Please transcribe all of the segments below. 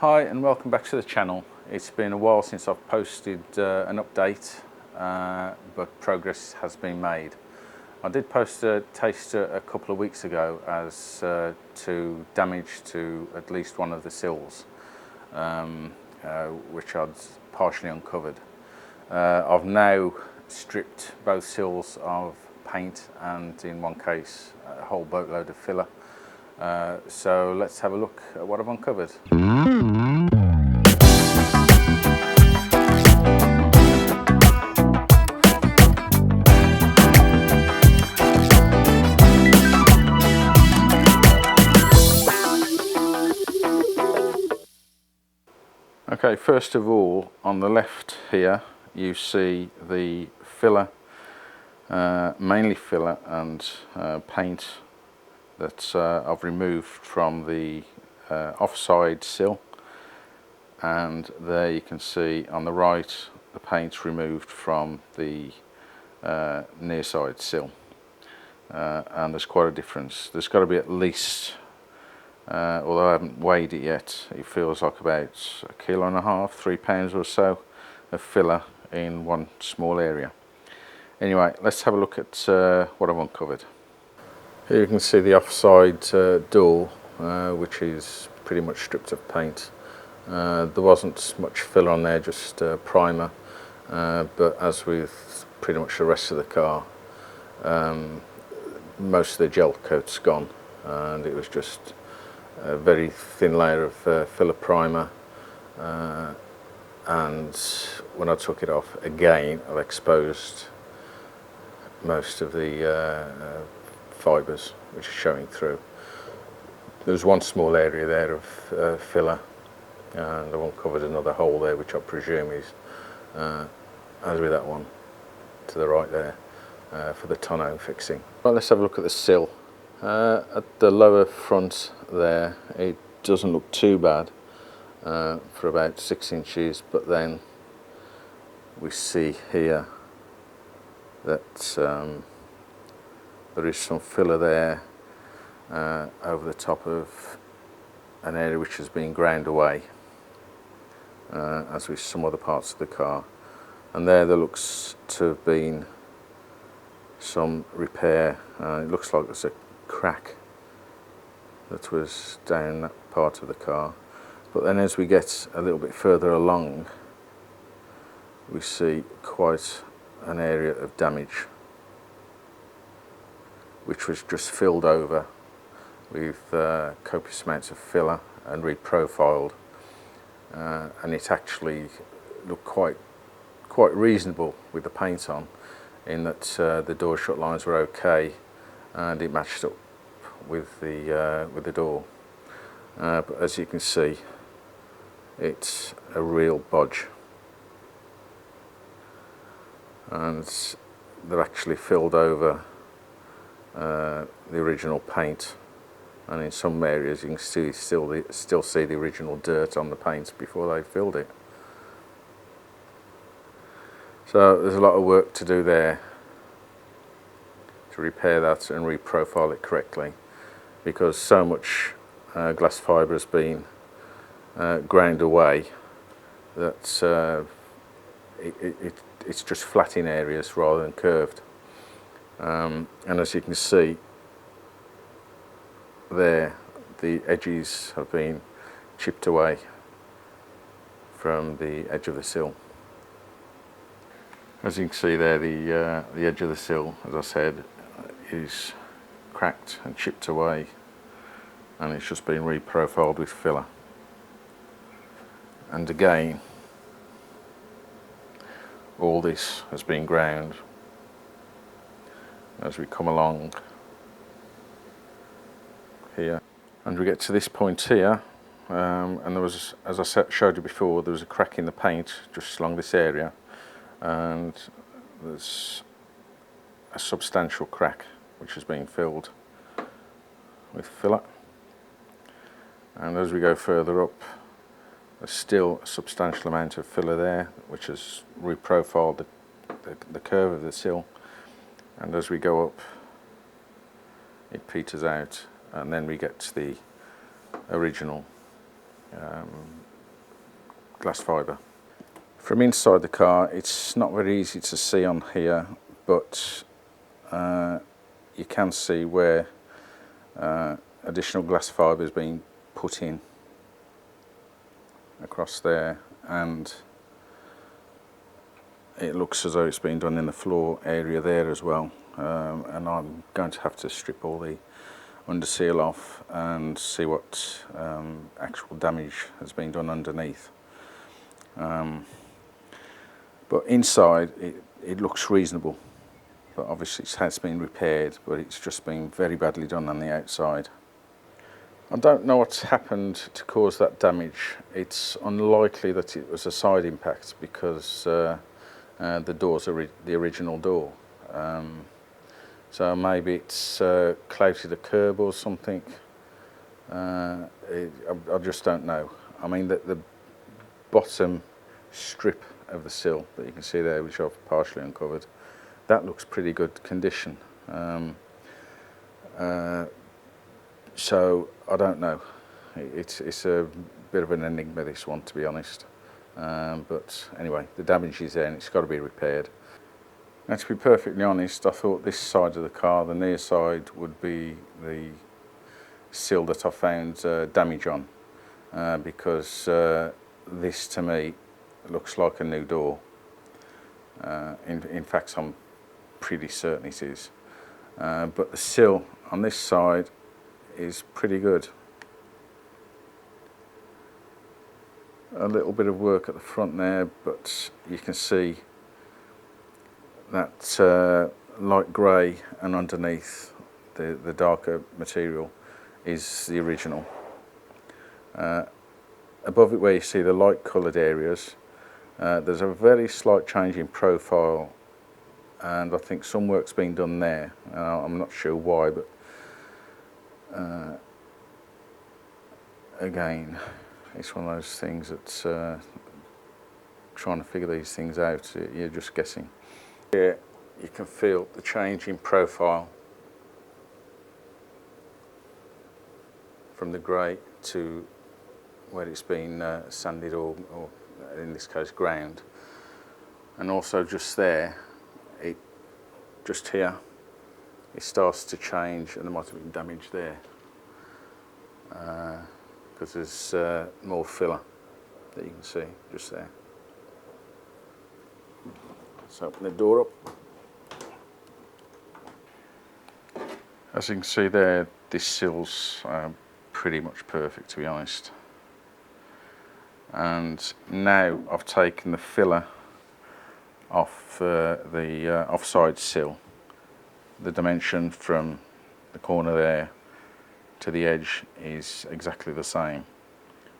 Hi and welcome back to the channel. It's been a while since I've posted an update, but progress has been made. I did post a taster a couple of weeks ago as to damage to at least one of the sills, which I'd partially uncovered. I've now stripped both sills of paint and, in one case, a whole boatload of filler. So let's have a look at what I've uncovered. Okay, first of all, on the left here you see the filler, mainly filler and paint that I've removed from the offside sill, and there you can see on the right the paint removed from the near side sill, and there's quite a difference. There's got to be at least, although I haven't weighed it yet, it feels like about 1.5 kg, 3 pounds or so of filler in one small area. Anyway, let's have a look at what I've uncovered. Here you can see the offside door, which is pretty much stripped of paint. There wasn't much filler on there, just primer, but as with pretty much the rest of the car, most of the gel coat's gone, and it was just a very thin layer of filler primer, and when I took it off again, I've exposed most of the fibres which are showing through. There's one small area there of filler, and I've uncovered another hole there, which I presume is, as with that one to the right there, for the tonneau fixing. Right, let's have a look at the sill. At the lower front there, it doesn't look too bad for about 6 inches, but then we see here that there is some filler there over the top of an area which has been ground away, as with some other parts of the car, and there looks to have been some repair. It looks like there's a crack that was down that part of the car, but then as we get a little bit further along, we see quite an area of damage which was just filled over with copious amounts of filler and reprofiled, and it actually looked quite reasonable with the paint on, in that the door shut lines were okay and it matched up with the door, but as you can see, it's a real bodge, and they're actually filled over the original paint, and in some areas you can still see the original dirt on the paint before they filled it. So there's a lot of work to do there to repair that and reprofile it correctly, because so much glass fibre has been ground away that it's just flat in areas rather than curved, and as you can see there, the edges have been chipped away from the edge of the sill. As you can see there, the edge of the sill, as I said, is cracked and chipped away, and it's just been reprofiled with filler. And again, all this has been ground as we come along here, and we get to this point here, and there was, as I showed you before, there was a crack in the paint just along this area, and there's a substantial crack which has been filled with filler, and as we go further up, there's still a substantial amount of filler there which has reprofiled the curve of the sill, and as we go up it peters out, and then we get to the original glass fibre. From inside the car, it's not very easy to see on here, but you can see where additional glass fibre is being put in across there, and it looks as though it's been done in the floor area there as well. And I'm going to have to strip all the under seal off and see what actual damage has been done underneath. But inside it looks reasonable, but obviously it has been repaired, but it's just been very badly done on the outside. I don't know what's happened to cause that damage. It's unlikely that it was a side impact, because the door's the original door. So maybe it's clouted a curb or something. I just don't know. I mean, the bottom strip of the sill that you can see there, which I've partially uncovered, that looks pretty good condition. So I don't know. It's a bit of an enigma, this one, to be honest. But anyway, the damage is there and it's got to be repaired. Now, to be perfectly honest, I thought this side of the car, the near side, would be the sill that I found damage on, because this to me looks like a new door. In fact, I'm pretty certain it is. But the sill on this side is pretty good. A little bit of work at the front there, but you can see that light grey, and underneath the darker material is the original. Above it, where you see the light coloured areas, there's a very slight change in profile, and I think some work's been done there. I'm not sure why, but again, it's one of those things that's trying to figure these things out, you're just guessing. Here you can feel the change in profile from the grey to where it's been sanded, or in this case ground, and also just there, just here, it starts to change, and there might have been damage there because there's more filler that you can see just there. Let's open the door up. As you can see there, this sill's pretty much perfect, to be honest. And now I've taken the filler off the offside sill. The dimension from the corner there to the edge is exactly the same,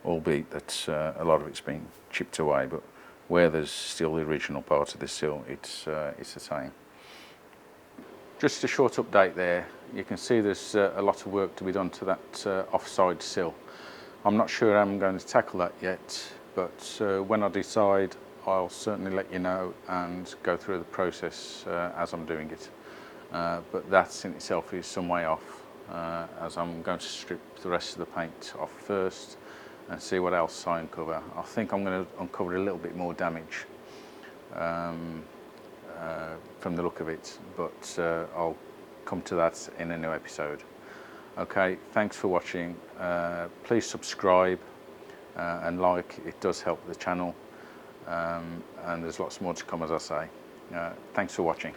albeit that a lot of it's been chipped away, but where there's still the original part of the sill, it's the same. Just a short update there. You can see there's a lot of work to be done to that offside sill. I'm not sure how I'm going to tackle that yet, but when I decide, I'll certainly let you know and go through the process as I'm doing it. But that in itself is some way off, as I'm going to strip the rest of the paint off first and see what else I uncover. I think I'm going to uncover a little bit more damage from the look of it, but I'll come to that in a new episode. Okay, thanks for watching. Please subscribe and like, it does help the channel, and there's lots more to come, as I say. Thanks for watching.